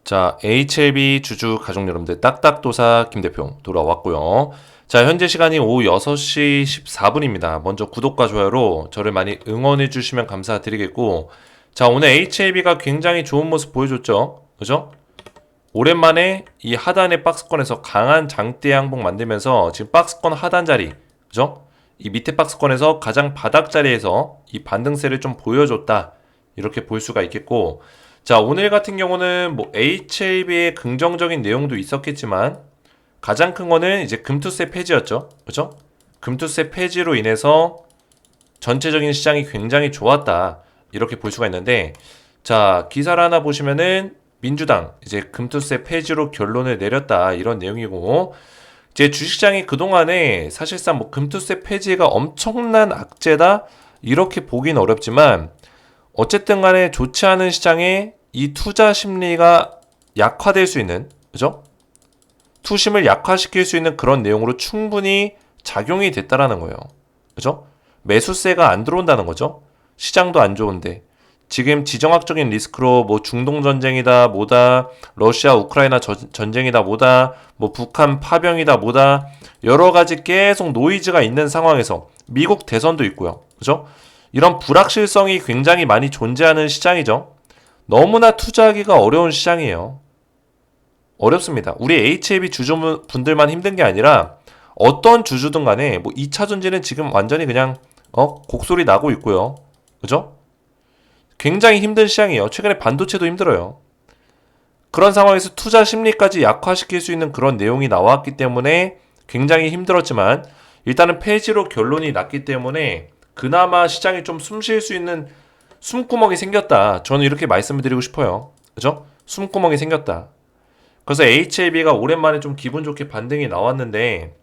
자, HLB 주주 가족 여러분들 딱딱도사 김대표 돌아왔고요. 자, 현재 시간이 오후 6시 14분입니다. 먼저 구독과 좋아요로 저를 많이 응원해 주시면 감사드리겠고, 자, 오늘 HLB가 굉장히 좋은 모습 보여줬죠. 그죠? 오랜만에 이 하단의 박스권에서 강한 장대 양봉 만들면서 지금 박스권 하단 자리, 그죠? 이 밑에 박스권에서 가장 바닥 자리에서 이 반등세를 좀 보여줬다. 이렇게 볼 수가 있겠고, 자, 오늘 같은 경우는 뭐 HLB의 긍정적인 내용도 있었겠지만 가장 큰 거는 이제 금투세 폐지였죠. 그죠? 금투세 폐지로 인해서 전체적인 시장이 굉장히 좋았다. 이렇게 볼 수가 있는데, 자, 기사를 하나 보시면은 민주당 이제 금투세 폐지로 결론을 내렸다. 이런 내용이고, 이제 주식시장이 그동안에 사실상 뭐 금투세 폐지가 엄청난 악재다. 이렇게 보긴 어렵지만 어쨌든 간에 좋지 않은 시장에 이 투자 심리가 약화될 수 있는, 그죠? 투심을 약화시킬 수 있는 그런 내용으로 충분히 작용이 됐다라는 거예요. 그죠? 매수세가 안 들어온다는 거죠. 시장도 안 좋은데. 지금 지정학적인 리스크로 뭐 중동 전쟁이다, 뭐다, 러시아 우크라이나 전쟁이다, 뭐다, 뭐 북한 파병이다, 뭐다, 여러 가지 계속 노이즈가 있는 상황에서 미국 대선도 있고요. 그죠? 이런 불확실성이 굉장히 많이 존재하는 시장이죠. 너무나 투자하기가 어려운 시장이에요. 어렵습니다. 우리 HLB 주주분들만 힘든 게 아니라 어떤 주주든 간에 뭐 2차 전지는 지금 완전히 그냥 곡소리 나고 있고요. 그죠? 굉장히 힘든 시장이에요. 최근에 반도체도 힘들어요. 그런 상황에서 투자 심리까지 약화시킬 수 있는 그런 내용이 나왔기 때문에 굉장히 힘들었지만 일단은 폐지로 결론이 났기 때문에 그나마 시장이 좀 숨 쉴 수 있는 숨구멍이 생겼다. 저는 이렇게 말씀을 드리고 싶어요. 그죠? 숨구멍이 생겼다. 그래서 HLB가 오랜만에 좀 기분 좋게 반등이 나왔는데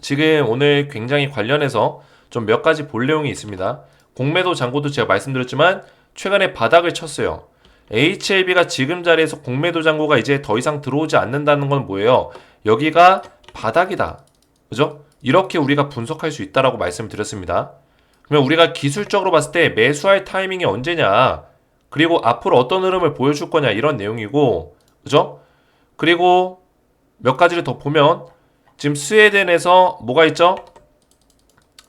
지금 오늘 굉장히 관련해서 좀 몇 가지 볼 내용이 있습니다. 공매도 잔고도 제가 말씀드렸지만 최근에 바닥을 쳤어요. HLB가 지금 자리에서 공매도 잔고가 이제 더 이상 들어오지 않는다는 건 뭐예요? 여기가 바닥이다. 그죠? 이렇게 우리가 분석할 수 있다라고 말씀드렸습니다. 그러면 우리가 기술적으로 봤을 때 매수할 타이밍이 언제냐, 그리고 앞으로 어떤 흐름을 보여줄 거냐 이런 내용이고, 그죠? 그리고 몇 가지를 더 보면 지금 스웨덴에서 뭐가 있죠?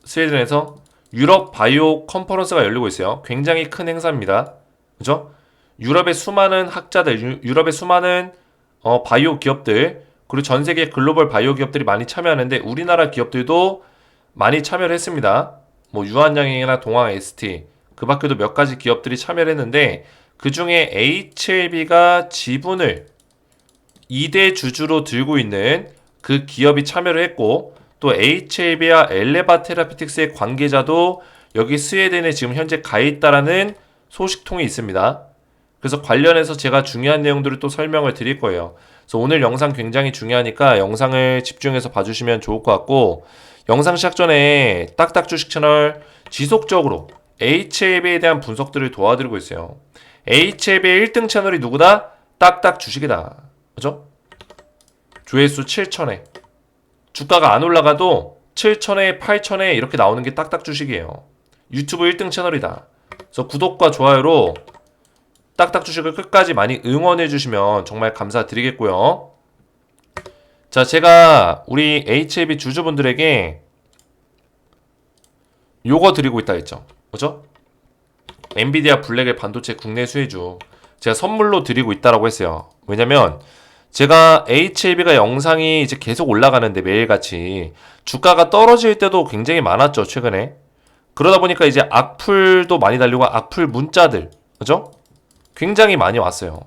스웨덴에서 유럽 바이오 컨퍼런스가 열리고 있어요. 굉장히 큰 행사입니다. 그죠? 유럽의 수많은 학자들, 유럽의 수많은 바이오 기업들, 그리고 전 세계 글로벌 바이오 기업들이 많이 참여하는데 우리나라 기업들도 많이 참여를 했습니다. 뭐 유한양행이나 동학 ST 그 밖에도 몇 가지 기업들이 참여를 했는데 그 중에 HLB가 지분을 2대 주주로 들고 있는 그 기업이 참여를 했고 또 HLB와 엘레바 테라피틱스의 관계자도 여기 스웨덴에 지금 현재 가 있다라는 소식통이 있습니다. 그래서 관련해서 제가 중요한 내용들을 또 설명을 드릴 거예요. 그래서 오늘 영상 굉장히 중요하니까 영상을 집중해서 봐주시면 좋을 것 같고, 영상 시작 전에 딱딱 주식 채널 지속적으로 HLB에 대한 분석들을 도와드리고 있어요. HLB의 1등 채널이 누구다? 딱딱 주식이다. 그죠? 조회수 7천회. 주가가 안 올라가도 7천회, 8천회 이렇게 나오는 게 딱딱 주식이에요. 유튜브 1등 채널이다. 그래서 구독과 좋아요로 딱딱 주식을 끝까지 많이 응원해 주시면 정말 감사드리겠고요. 자, 제가 우리 HLB 주주분들에게 요거 드리고 있다 했죠. 그죠? 엔비디아 블랙의 반도체 국내 수혜주 제가 선물로 드리고 있다라고 했어요. 왜냐면 제가 HLB가 영상이 이제 계속 올라가는데 매일같이 주가가 떨어질 때도 굉장히 많았죠, 최근에. 그러다 보니까 이제 악플도 많이 달리고 악플 문자들, 그죠? 굉장히 많이 왔어요.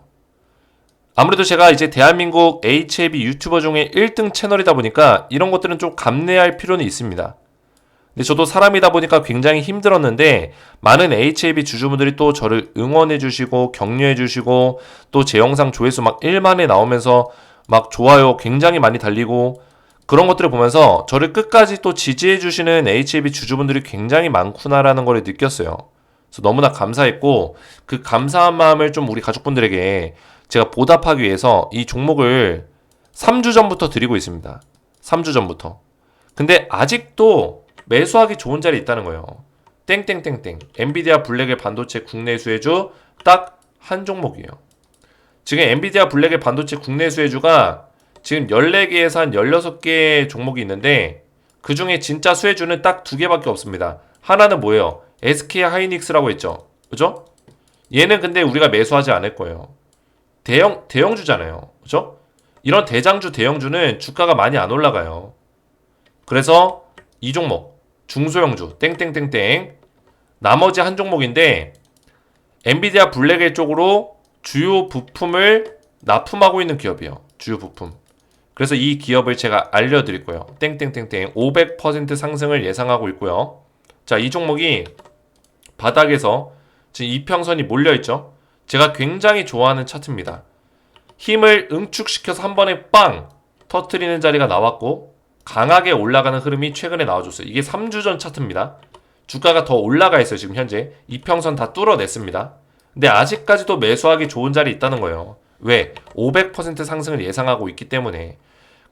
아무래도 제가 이제 대한민국 HLB 유튜버 중에 1등 채널이다 보니까 이런 것들은 좀 감내할 필요는 있습니다. 근데 저도 사람이다 보니까 굉장히 힘들었는데 많은 HLB 주주분들이 또 저를 응원해 주시고 격려해 주시고 또 제 영상 조회수 막 1만에 나오면서 막 좋아요 굉장히 많이 달리고 그런 것들을 보면서 저를 끝까지 또 지지해 주시는 HLB 주주분들이 굉장히 많구나라는 걸 느꼈어요. 그래서 너무나 감사했고 그 감사한 마음을 좀 우리 가족분들에게 제가 보답하기 위해서 이 종목을 3주 전부터 드리고 있습니다. 3주 전부터. 근데 아직도 매수하기 좋은 자리에 있다는 거예요. 땡땡땡땡 엔비디아 블랙의 반도체 국내 수혜주 딱 한 종목이에요. 지금 엔비디아 블랙의 반도체 국내 수혜주가 지금 14개에서 한 16개 종목이 있는데 그 중에 진짜 수혜주는 딱 2개밖에 없습니다. 하나는 뭐예요? SK 하이닉스라고 했죠. 그죠? 얘는 근데 우리가 매수하지 않을 거예요. 대형주잖아요. 그죠? 이런 대장주, 대형주는 주가가 많이 안 올라가요. 그래서 이 종목, 중소형주, 땡땡땡땡. 나머지 한 종목인데, 엔비디아 블랙의 쪽으로 주요 부품을 납품하고 있는 기업이에요. 주요 부품. 그래서 이 기업을 제가 알려드릴 거예요. 땡땡땡땡. 500% 상승을 예상하고 있고요. 자, 이 종목이 바닥에서 지금 이평선이 몰려있죠. 제가 굉장히 좋아하는 차트입니다. 힘을 응축시켜서 한 번에 빵 터트리는 자리가 나왔고 강하게 올라가는 흐름이 최근에 나와줬어요. 이게 3주 전 차트입니다. 주가가 더 올라가 있어요. 지금 현재 이평선 다 뚫어냈습니다. 근데 아직까지도 매수하기 좋은 자리 있다는 거예요. 왜? 500% 상승을 예상하고 있기 때문에.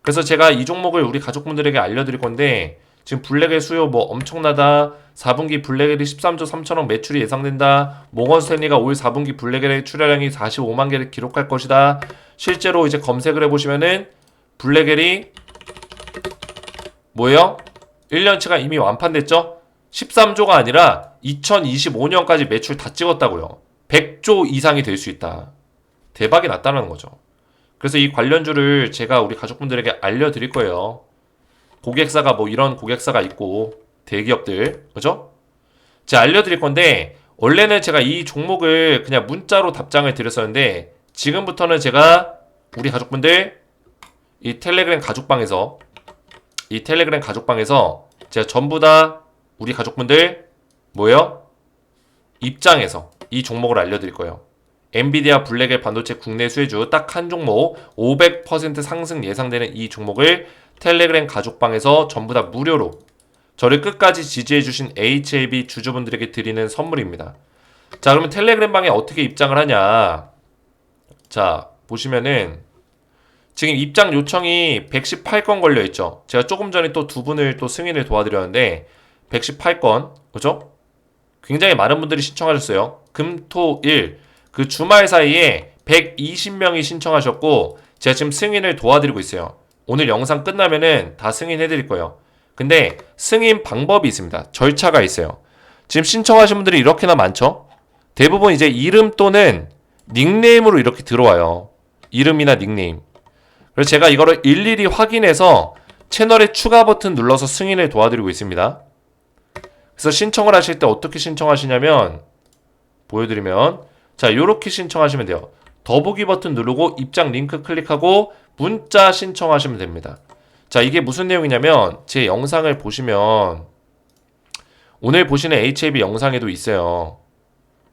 그래서 제가 이 종목을 우리 가족분들에게 알려드릴 건데 지금 블랙의 수요 뭐 엄청나다. 4분기 블랙엘이 13조 3천억 매출이 예상된다. 모건 스탠리가 올 4분기 블랙엘의 출하량이 45만 개를 기록할 것이다. 실제로 이제 검색을 해보시면은 블랙엘이 뭐예요? 1년치가 이미 완판됐죠? 13조가 아니라 2025년까지 매출 다 찍었다고요. 100조 이상이 될 수 있다. 대박이 났다는 거죠. 그래서 이 관련주를 제가 우리 가족분들에게 알려드릴 거예요. 고객사가 뭐 이런 고객사가 있고 대기업들, 그죠? 제가 알려드릴 건데 원래는 제가 이 종목을 그냥 문자로 답장을 드렸었는데 지금부터는 제가 우리 가족분들 이 텔레그램 가족방에서 제가 전부 다 우리 가족분들 뭐예요? 입장에서 이 종목을 알려드릴 거예요. 엔비디아 블랙의 반도체 국내 수혜주 딱 한 종목 500% 상승 예상되는 이 종목을 텔레그램 가족방에서 전부 다 무료로 저를 끝까지 지지해주신 HAB 주주분들에게 드리는 선물입니다. 자, 그러면 텔레그램 방에 어떻게 입장을 하냐? 자, 보시면은 지금 입장 요청이 118건 걸려있죠. 제가 조금 전에 또 두 분을 또 승인을 도와드렸는데 118건, 그죠? 굉장히 많은 분들이 신청하셨어요. 금, 토, 일 그 주말 사이에 120명이 신청하셨고 제가 지금 승인을 도와드리고 있어요. 오늘 영상 끝나면은 다 승인해드릴 거예요. 근데 승인 방법이 있습니다. 절차가 있어요. 지금 신청하신 분들이 이렇게나 많죠? 대부분 이제 이름 또는 닉네임으로 이렇게 들어와요. 이름이나 닉네임. 그래서 제가 이거를 일일이 확인해서 채널에 추가 버튼 눌러서 승인을 도와드리고 있습니다. 그래서 신청을 하실 때 어떻게 신청하시냐면 보여드리면 자, 요렇게 신청하시면 돼요. 더보기 버튼 누르고 입장 링크 클릭하고 문자 신청하시면 됩니다. 자, 이게 무슨 내용이냐면 제 영상을 보시면 오늘 보시는 HAB 영상에도 있어요.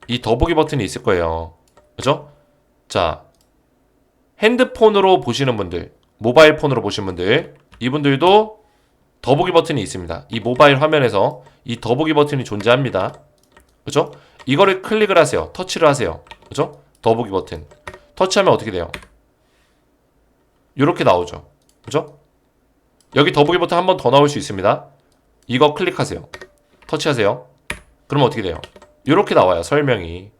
이 더보기 버튼이 있을 거예요. 그죠? 자, 핸드폰으로 보시는 분들, 모바일 폰으로 보시는 분들, 이분들도 더보기 버튼이 있습니다. 이 모바일 화면에서 이 더보기 버튼이 존재합니다. 그죠? 이거를 클릭을 하세요. 터치를 하세요. 그죠? 더보기 버튼. 터치하면 어떻게 돼요? 이렇게 나오죠. 그죠? 여기 더보기 버튼 한 번 더 나올 수 있습니다. 이거 클릭하세요. 터치하세요. 그러면 어떻게 돼요? 이렇게 나와요. 설명이.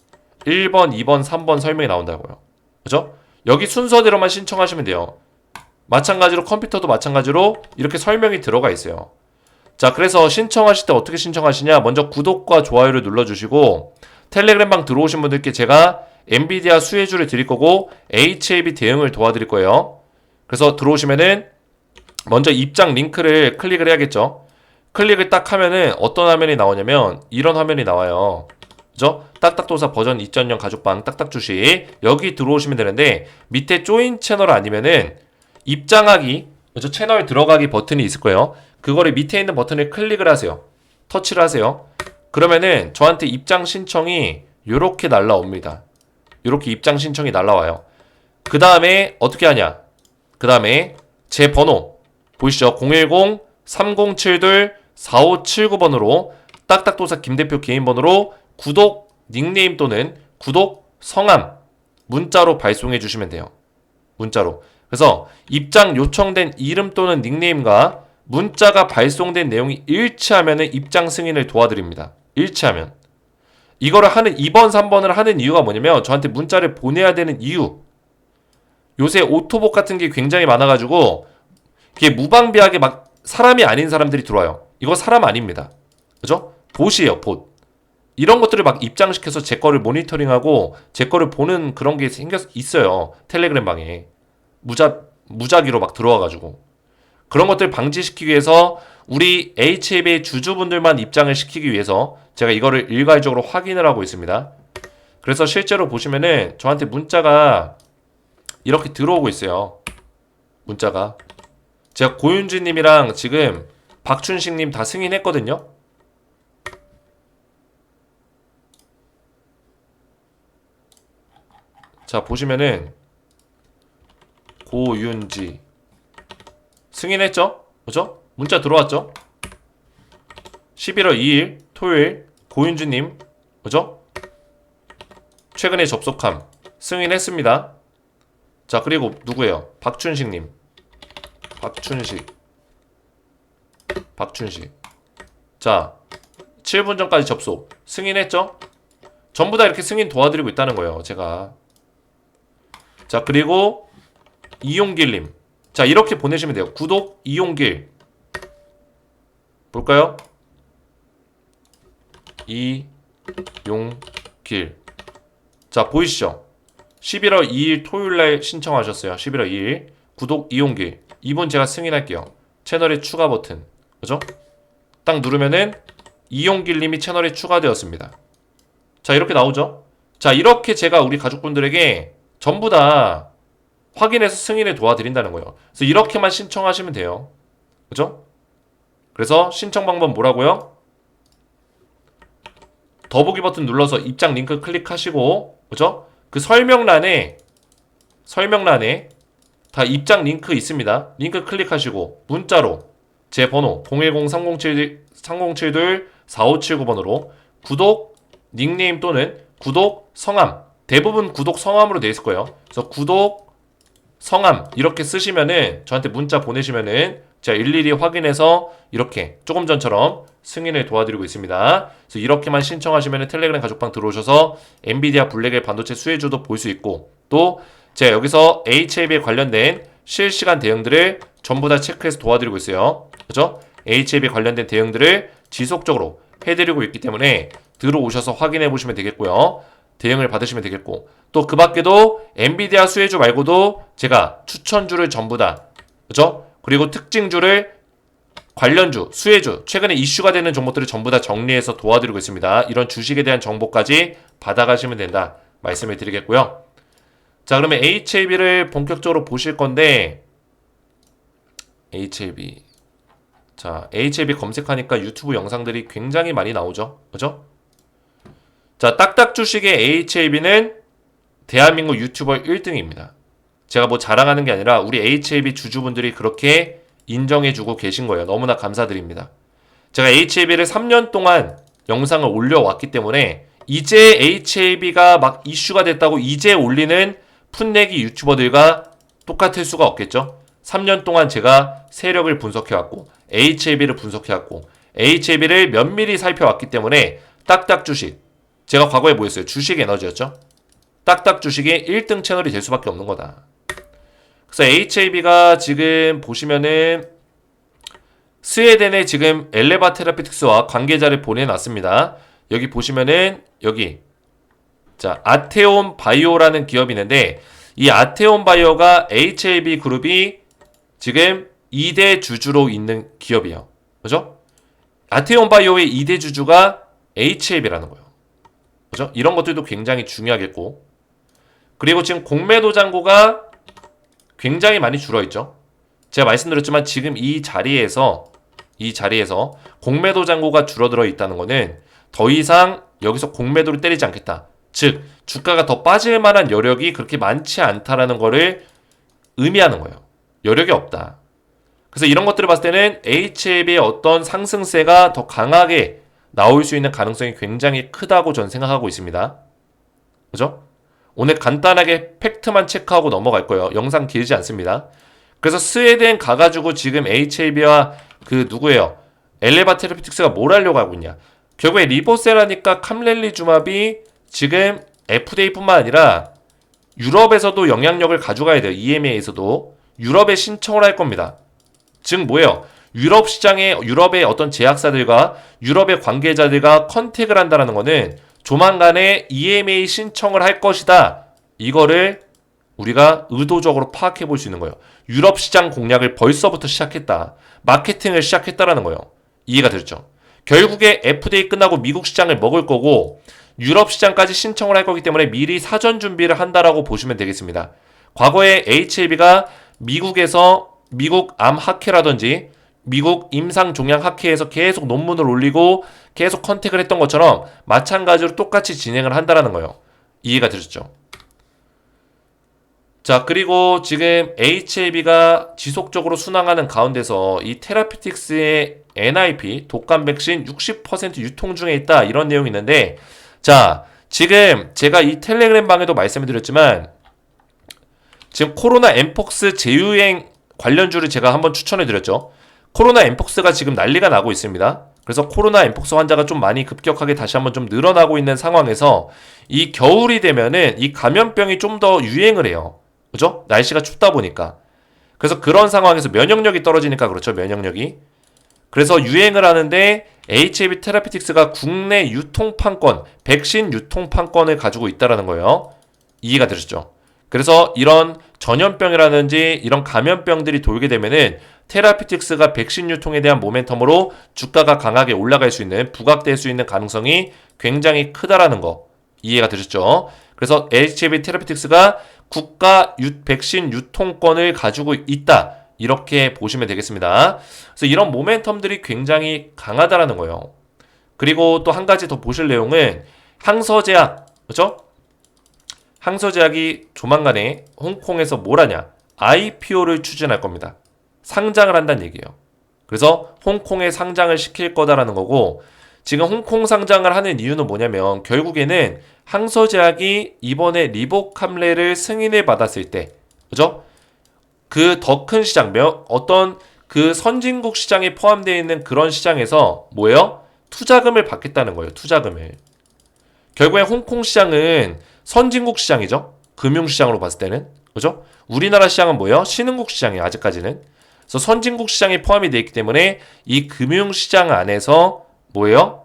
1번, 2번, 3번 설명이 나온다고요. 그죠? 여기 순서대로만 신청하시면 돼요. 마찬가지로 컴퓨터도 마찬가지로 이렇게 설명이 들어가 있어요. 자, 그래서 신청하실 때 어떻게 신청하시냐? 먼저 구독과 좋아요를 눌러주시고 텔레그램방 들어오신 분들께 제가 엔비디아 수혜주를 드릴 거고 HAB 대응을 도와드릴 거예요. 그래서 들어오시면은 먼저 입장 링크를 클릭을 해야겠죠. 클릭을 딱 하면은 어떤 화면이 나오냐면 이런 화면이 나와요. 그죠? 딱딱도사 버전 2.0 가족방 딱딱주식 여기 들어오시면 되는데 밑에 조인 채널 아니면은 입장하기 그죠? 채널 들어가기 버튼이 있을 거예요. 그거를 밑에 있는 버튼을 클릭을 하세요. 터치를 하세요. 그러면은 저한테 입장 신청이 요렇게 날라옵니다. 요렇게 입장 신청이 날라와요. 그 다음에 어떻게 하냐? 그 다음에 제 번호 보이시죠? 010-3072-4579번으로 딱딱도사 김대표 개인 번호로 구독 닉네임 또는 구독 성함 문자로 발송해 주시면 돼요. 문자로. 그래서 입장 요청된 이름 또는 닉네임과 문자가 발송된 내용이 일치하면 입장 승인을 도와드립니다. 일치하면. 이거를 하는 2번, 3번을 하는 이유가 뭐냐면 저한테 문자를 보내야 되는 이유. 요새 오토봇 같은 게 굉장히 많아가지고 이게 무방비하게 막 사람이 아닌 사람들이 들어와요. 이거 사람 아닙니다. 그죠? 봇이에요, 봇. 이런 것들을 막 입장시켜서 제 거를 모니터링하고 제 거를 보는 그런 게 있어요. 텔레그램 방에. 무작위로 막 들어와가지고. 그런 것들 방지시키기 위해서 우리 HAB의 주주분들만 입장을 시키기 위해서 제가 이거를 일괄적으로 확인을 하고 있습니다. 그래서 실제로 보시면은 저한테 문자가 이렇게 들어오고 있어요. 문자가. 제가 고윤주님이랑 지금 박춘식님 다 승인했거든요. 자, 보시면은 고윤지 승인했죠? 그죠? 문자 들어왔죠? 11월 2일 토요일 고윤주님 그죠? 최근에 접속함 승인했습니다. 자, 그리고 누구예요? 박춘식님. 박춘식. 자, 7분 전까지 접속 승인했죠? 전부 다 이렇게 승인 도와드리고 있다는 거예요, 제가. 자, 그리고 이용길님. 자, 이렇게 보내시면 돼요. 구독 이용길. 볼까요? 이용길. 자, 보이시죠? 11월 2일 토요일날 신청하셨어요. 11월 2일 구독 이용길. 이분 제가 승인할게요. 채널에 추가 버튼. 그죠? 딱 누르면은 이용길님이 채널에 추가되었습니다. 자, 이렇게 나오죠? 자, 이렇게 제가 우리 가족분들에게 전부 다 확인해서 승인을 도와드린다는 거예요. 그래서 이렇게만 신청하시면 돼요. 그죠? 그래서 신청 방법 뭐라고요? 더보기 버튼 눌러서 입장 링크 클릭하시고, 그죠? 그 설명란에 다 입장 링크 있습니다. 링크 클릭하시고 문자로 제 번호 010-3072-4579번으로 구독 닉네임 또는 구독 성함, 대부분 구독 성함으로 되어 있을 거예요. 그래서 구독 성함 이렇게 쓰시면은 저한테 문자 보내시면은 제가 일일이 확인해서 이렇게 조금 전처럼 승인을 도와드리고 있습니다. 그래서 이렇게만 신청하시면은 텔레그램 가족방 들어오셔서 엔비디아 블랙의 반도체 수혜주도 볼 수 있고, 또 제가 여기서 HAB에 관련된 실시간 대응들을 전부 다 체크해서 도와드리고 있어요. 그죠? HAB 관련된 대응들을 지속적으로 해드리고 있기 때문에 들어오셔서 확인해 보시면 되겠고요. 대응을 받으시면 되겠고, 또 그 밖에도 엔비디아 수혜주 말고도 제가 추천주를 전부 다, 그죠? 그리고 특징주를 관련주, 수혜주, 최근에 이슈가 되는 종목들을 전부 다 정리해서 도와드리고 있습니다. 이런 주식에 대한 정보까지 받아가시면 된다 말씀을 드리겠고요. 자, 그러면 HAB를 본격적으로 보실 건데, HAB. 자, HAB 검색하니까 유튜브 영상들이 굉장히 많이 나오죠. 그죠? 자, 딱딱 주식의 HAB는 대한민국 유튜버 1등입니다. 제가 뭐 자랑하는 게 아니라 우리 HAB 주주분들이 그렇게 인정해주고 계신 거예요. 너무나 감사드립니다. 제가 HAB를 3년 동안 영상을 올려왔기 때문에 이제 HAB가 막 이슈가 됐다고 이제 올리는 풋내기 유튜버들과 똑같을 수가 없겠죠. 3년 동안 제가 세력을 분석해왔고 HAB를 분석해왔고 HAB를 면밀히 살펴왔기 때문에 딱딱 주식, 제가 과거에 뭐였어요? 주식 에너지였죠. 딱딱 주식이 1등 채널이 될 수밖에 없는 거다. 그래서 HAB가 지금 보시면은 스웨덴에 지금 엘레바 테라피틱스와 관계자를 보내놨습니다. 여기 보시면은 여기 자, 아테온 바이오라는 기업이 있는데 이 아테온 바이오가 HAB 그룹이 지금 2대 주주로 있는 기업이에요. 그죠? 아테온 바이오의 2대 주주가 HAB라는 거예요. 그죠? 이런 것들도 굉장히 중요하겠고, 그리고 지금 공매도 잔고가 굉장히 많이 줄어있죠. 제가 말씀드렸지만 지금 이 자리에서 공매도 잔고가 줄어들어 있다는 거는 더 이상 여기서 공매도를 때리지 않겠다. 즉 주가가 더 빠질 만한 여력이 그렇게 많지 않다라는 거를 의미하는 거예요. 여력이 없다. 그래서 이런 것들을 봤을 때는 HAB의 어떤 상승세가 더 강하게 나올 수 있는 가능성이 굉장히 크다고 저는 생각하고 있습니다. 그죠? 오늘 간단하게 팩트만 체크하고 넘어갈 거예요. 영상 길지 않습니다. 그래서 스웨덴 가가지고 지금 HAB와 그 누구예요? 엘레바 테라피틱스가 뭘 하려고 하고 있냐? 결국에 리보세라니까 캄렐리주마비 지금 FDA뿐만 아니라 유럽에서도 영향력을 가져가야 돼요. EMA에서도 유럽에 신청을 할 겁니다. 즉 뭐예요? 유럽 시장에 유럽의 어떤 제약사들과 유럽의 관계자들과 컨택을 한다는 거는 조만간에 EMA 신청을 할 것이다. 이거를 우리가 의도적으로 파악해 볼 수 있는 거예요. 유럽 시장 공략을 벌써부터 시작했다. 마케팅을 시작했다라는 거예요. 이해가 되죠? 결국에 FDA 끝나고 미국 시장을 먹을 거고 유럽 시장까지 신청을 할 거기 때문에 미리 사전 준비를 한다라고 보시면 되겠습니다. 과거에 HLB가 미국에서 미국 암학회라든지 미국 임상종양학회에서 계속 논문을 올리고 계속 컨택을 했던 것처럼 마찬가지로 똑같이 진행을 한다라는 거예요. 이해가 되셨죠? 자, 그리고 지금 HLB가 지속적으로 순항하는 가운데서 이 테라피틱스의 NIP, 독감 백신 60% 유통 중에 있다. 이런 내용이 있는데, 자, 지금 제가 이 텔레그램 방에도 말씀을 드렸지만, 지금 코로나 엠폭스 재유행 관련주를 제가 한번 추천해 드렸죠. 코로나 엠폭스가 지금 난리가 나고 있습니다. 그래서 코로나 엠폭스 환자가 좀 많이 급격하게 다시 한번 좀 늘어나고 있는 상황에서 이 겨울이 되면은 이 감염병이 좀 더 유행을 해요. 그죠? 날씨가 춥다 보니까. 그래서 그런 상황에서 면역력이 떨어지니까 그렇죠. 면역력이. 그래서 유행을 하는데 HAB 테라피틱스가 국내 유통판권, 백신 유통판권을 가지고 있다라는 거예요. 이해가 되셨죠? 그래서 이런 전염병이라든지 이런 감염병들이 돌게 되면은 테라피틱스가 백신 유통에 대한 모멘텀으로 주가가 강하게 올라갈 수 있는, 부각될 수 있는 가능성이 굉장히 크다라는 거. 이해가 되셨죠? 그래서 HAB 테라피틱스가 국가 백신 유통권을 가지고 있다. 이렇게 보시면 되겠습니다. 그래서 이런 모멘텀들이 굉장히 강하다라는 거예요. 그리고 또 한 가지 더 보실 내용은 항서제약, 그렇죠? 항서제약이 조만간에 홍콩에서 뭘 하냐? IPO를 추진할 겁니다. 상장을 한다는 얘기예요. 그래서 홍콩에 상장을 시킬 거다라는 거고, 지금 홍콩 상장을 하는 이유는 뭐냐면 결국에는 항서제약이 이번에 리보캄레를 승인을 받았을 때, 그죠? 그 더 큰 시장, 어떤 그 선진국 시장에 포함되어 있는 그런 시장에서 뭐예요? 투자금을 받겠다는 거예요. 투자금을. 결국에 홍콩 시장은 선진국 시장이죠. 금융시장으로 봤을 때는. 그죠? 우리나라 시장은 뭐예요? 신흥국 시장이에요. 아직까지는. 그래서 선진국 시장에 포함이 되어 있기 때문에 이 금융시장 안에서 뭐예요?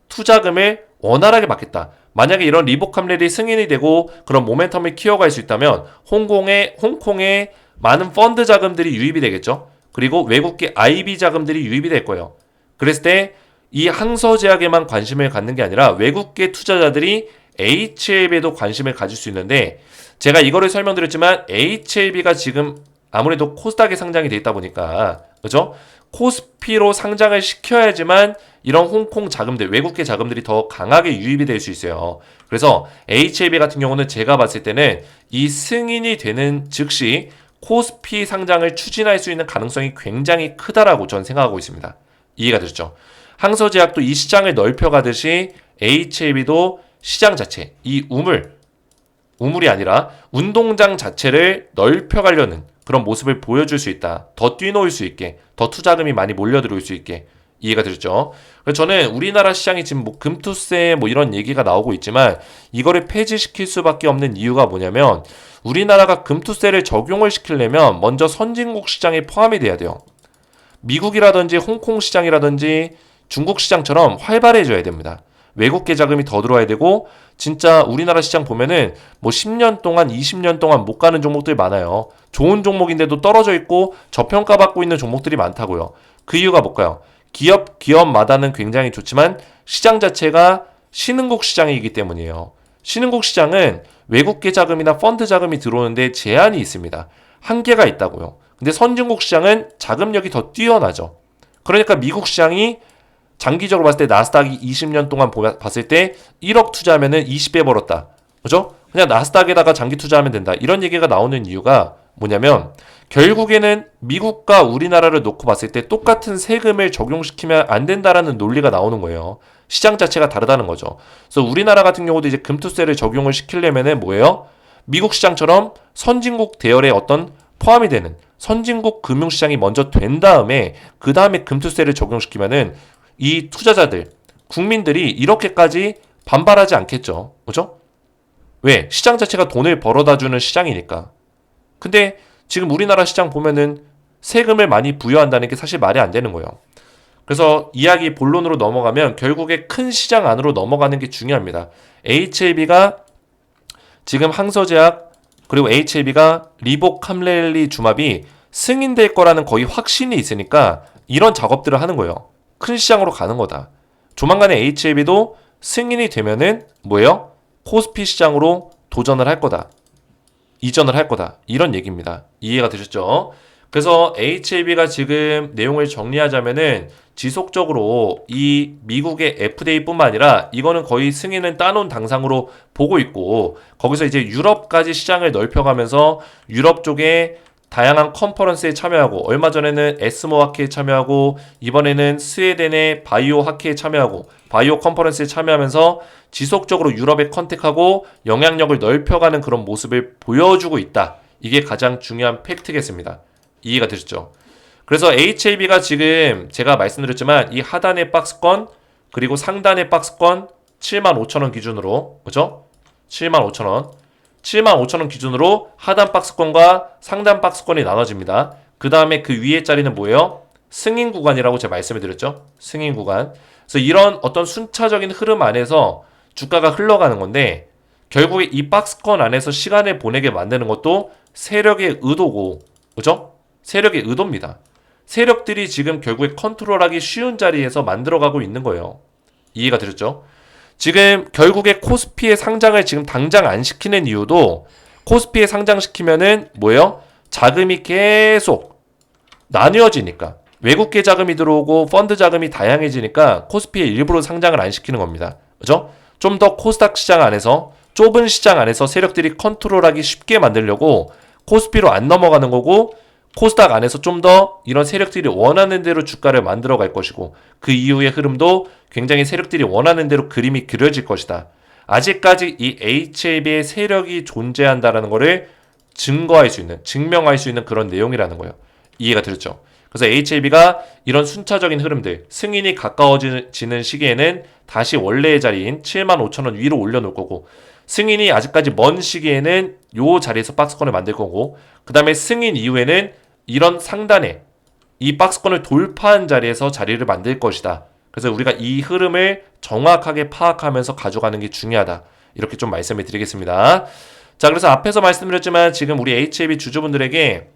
투자금을 원활하게 받겠다. 만약에 이런 리보캄렐이 승인이 되고 그런 모멘텀을 키워갈 수 있다면 홍콩에 많은 펀드 자금들이 유입이 되겠죠. 그리고 외국계 IB 자금들이 유입이 될 거예요. 그랬을 때 이 항서제약에만 관심을 갖는 게 아니라 외국계 투자자들이 HLB에도 관심을 가질 수 있는데, 제가 이거를 설명드렸지만 HLB가 지금 아무래도 코스닥에 상장이 돼 있다 보니까, 그죠? 코스피로 상장을 시켜야지만 이런 홍콩 자금들, 외국계 자금들이 더 강하게 유입이 될 수 있어요. 그래서 HLB 같은 경우는 제가 봤을 때는 이 승인이 되는 즉시 코스피 상장을 추진할 수 있는 가능성이 굉장히 크다라고 저는 생각하고 있습니다. 이해가 되셨죠? 항서제약도 이 시장을 넓혀가듯이 HLB도 시장 자체, 이 우물이 아니라 운동장 자체를 넓혀가려는 그런 모습을 보여줄 수 있다. 더 뛰노을 수 있게, 더 투자금이 많이 몰려들어올 수 있게. 이해가 되셨죠? 그래서 저는 우리나라 시장이 지금 뭐 금투세 뭐 이런 얘기가 나오고 있지만 이거를 폐지시킬 수밖에 없는 이유가 뭐냐면 우리나라가 금투세를 적용을 시키려면 먼저 선진국 시장에 포함이 돼야 돼요. 미국이라든지 홍콩 시장이라든지 중국 시장처럼 활발해져야 됩니다. 외국계 자금이 더 들어와야 되고, 진짜 우리나라 시장 보면은 뭐 10년 동안 20년 동안 못 가는 종목들이 많아요. 좋은 종목인데도 떨어져 있고 저평가받고 있는 종목들이 많다고요. 그 이유가 뭘까요? 기업마다는 굉장히 좋지만 시장 자체가 신흥국 시장이기 때문이에요. 신흥국 시장은 외국계 자금이나 펀드 자금이 들어오는데 제한이 있습니다. 한계가 있다고요. 근데 선진국 시장은 자금력이 더 뛰어나죠. 그러니까 미국 시장이 장기적으로 봤을 때 나스닥이 20년 동안 봤을 때 1억 투자하면은 20배 벌었다. 그죠? 그냥 나스닥에다가 장기 투자하면 된다. 이런 얘기가 나오는 이유가 뭐냐면 결국에는 미국과 우리나라를 놓고 봤을 때 똑같은 세금을 적용시키면 안 된다라는 논리가 나오는 거예요. 시장 자체가 다르다는 거죠. 그래서 우리나라 같은 경우도 이제 금투세를 적용을 시키려면은 뭐예요? 미국 시장처럼 선진국 대열에 어떤 포함이 되는 선진국 금융시장이 먼저 된 다음에 그 다음에 금투세를 적용시키면은 이 투자자들, 국민들이 이렇게까지 반발하지 않겠죠. 그죠? 왜? 시장 자체가 돈을 벌어다 주는 시장이니까. 근데 지금 우리나라 시장 보면은 세금을 많이 부여한다는 게 사실 말이 안 되는 거예요. 그래서 이야기 본론으로 넘어가면 결국에 큰 시장 안으로 넘어가는 게 중요합니다. HLB가 지금 항서제약 그리고 HLB가 리복 카멜리 주마비 승인될 거라는 거의 확신이 있으니까 이런 작업들을 하는 거예요. 큰 시장으로 가는 거다. 조만간에 HLB도 승인이 되면은 뭐예요? 코스피 시장으로 도전을 할 거다. 이전을 할 거다. 이런 얘기입니다. 이해가 되셨죠? 그래서 HLB가 지금 내용을 정리하자면은 지속적으로 이 미국의 FDA뿐만 아니라 이거는 거의 승인은 따놓은 당상으로 보고 있고 거기서 이제 유럽까지 시장을 넓혀가면서 유럽 쪽에 다양한 컨퍼런스에 참여하고 얼마 전에는 에스모 학회에 참여하고 이번에는 스웨덴의 바이오 학회에 참여하고 바이오 컨퍼런스에 참여하면서 지속적으로 유럽에 컨택하고 영향력을 넓혀가는 그런 모습을 보여주고 있다. 이게 가장 중요한 팩트겠습니다. 이해가 되셨죠? 그래서 HLB가 지금 제가 말씀드렸지만 이 하단의 박스권 그리고 상단의 박스권 75,000원 기준으로 그죠? 75,000원 75,000원 기준으로 하단 박스권과 상단 박스권이 나눠집니다. 그 다음에 그 위에 자리는 뭐예요? 승인 구간이라고 제가 말씀을 드렸죠? 승인 구간. 그래서 이런 어떤 순차적인 흐름 안에서 주가가 흘러가는 건데 결국에 이 박스권 안에서 시간을 보내게 만드는 것도 세력의 의도고 그죠? 세력의 의도입니다. 세력들이 지금 결국에 컨트롤하기 쉬운 자리에서 만들어가고 있는 거예요. 이해가 되셨죠? 지금 결국에 코스피의 상장을 지금 당장 안 시키는 이유도 코스피에 상장시키면은 뭐예요? 자금이 계속 나뉘어지니까 외국계 자금이 들어오고 펀드 자금이 다양해지니까 코스피에 일부러 상장을 안 시키는 겁니다. 그죠? 좀 더 코스닥 시장 안에서 좁은 시장 안에서 세력들이 컨트롤하기 쉽게 만들려고 코스피로 안 넘어가는 거고 코스닥 안에서 좀 더 이런 세력들이 원하는 대로 주가를 만들어 갈 것이고 그 이후의 흐름도 굉장히 세력들이 원하는 대로 그림이 그려질 것이다. 아직까지 이 HLB의 세력이 존재한다라는 것을 증거할 수 있는, 증명할 수 있는 그런 내용이라는 거예요. 이해가 되셨죠? 그래서 HLB가 이런 순차적인 흐름들, 승인이 가까워지는 시기에는 다시 원래의 자리인 75,000원 위로 올려놓을 거고 승인이 아직까지 먼 시기에는 요 자리에서 박스권을 만들 거고 그 다음에 승인 이후에는 이런 상단에 이 박스권을 돌파한 자리에서 자리를 만들 것이다. 그래서 우리가 이 흐름을 정확하게 파악하면서 가져가는 게 중요하다. 이렇게 좀 말씀을 드리겠습니다. 자, 그래서 앞에서 말씀드렸지만 지금 우리 HLB 주주분들에게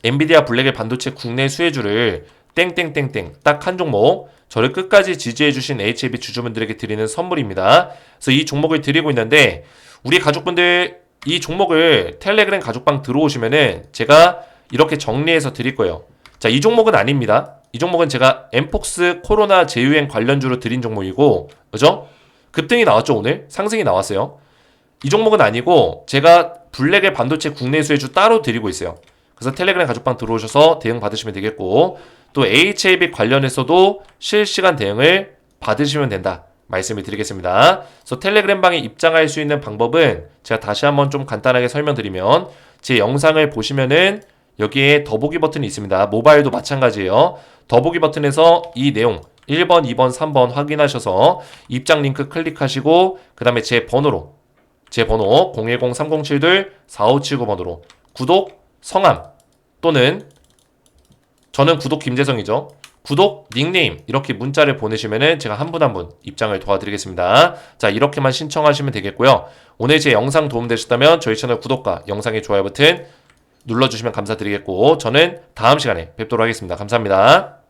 엔비디아 블랙의 반도체 국내 수혜주를 땡땡땡땡 딱 한 종목 저를 끝까지 지지해주신 HLB 주주분들에게 드리는 선물입니다. 그래서 이 종목을 드리고 있는데 우리 가족분들 이 종목을 텔레그램 가족방 들어오시면은 제가 이렇게 정리해서 드릴 거예요. 자, 이 종목은 아닙니다. 이 종목은 제가 엠폭스 코로나 재유행 관련주로 드린 종목이고 그죠? 급등이 나왔죠 오늘? 상승이 나왔어요. 이 종목은 아니고 제가 블랙의 반도체 국내 수혜주 따로 드리고 있어요. 그래서 텔레그램 가족방 들어오셔서 대응 받으시면 되겠고 또 HLB 관련해서도 실시간 대응을 받으시면 된다. 말씀을 드리겠습니다. 그래서 텔레그램 방에 입장할 수 있는 방법은 제가 다시 한번 좀 간단하게 설명드리면 제 영상을 보시면은 여기에 더보기 버튼이 있습니다. 모바일도 마찬가지예요. 더보기 버튼에서 이 내용 1번, 2번, 3번 확인하셔서 입장 링크 클릭하시고 그 다음에 제 번호 010-3072-4579번으로 구독, 성함 또는 저는 구독 김재성이죠. 구독, 닉네임 이렇게 문자를 보내시면은 제가 한 분 한 분 입장을 도와드리겠습니다. 자, 이렇게만 신청하시면 되겠고요. 오늘 제 영상 도움되셨다면 저희 채널 구독과 영상의 좋아요 버튼 눌러주시면 감사드리겠고 저는 다음 시간에 뵙도록 하겠습니다. 감사합니다.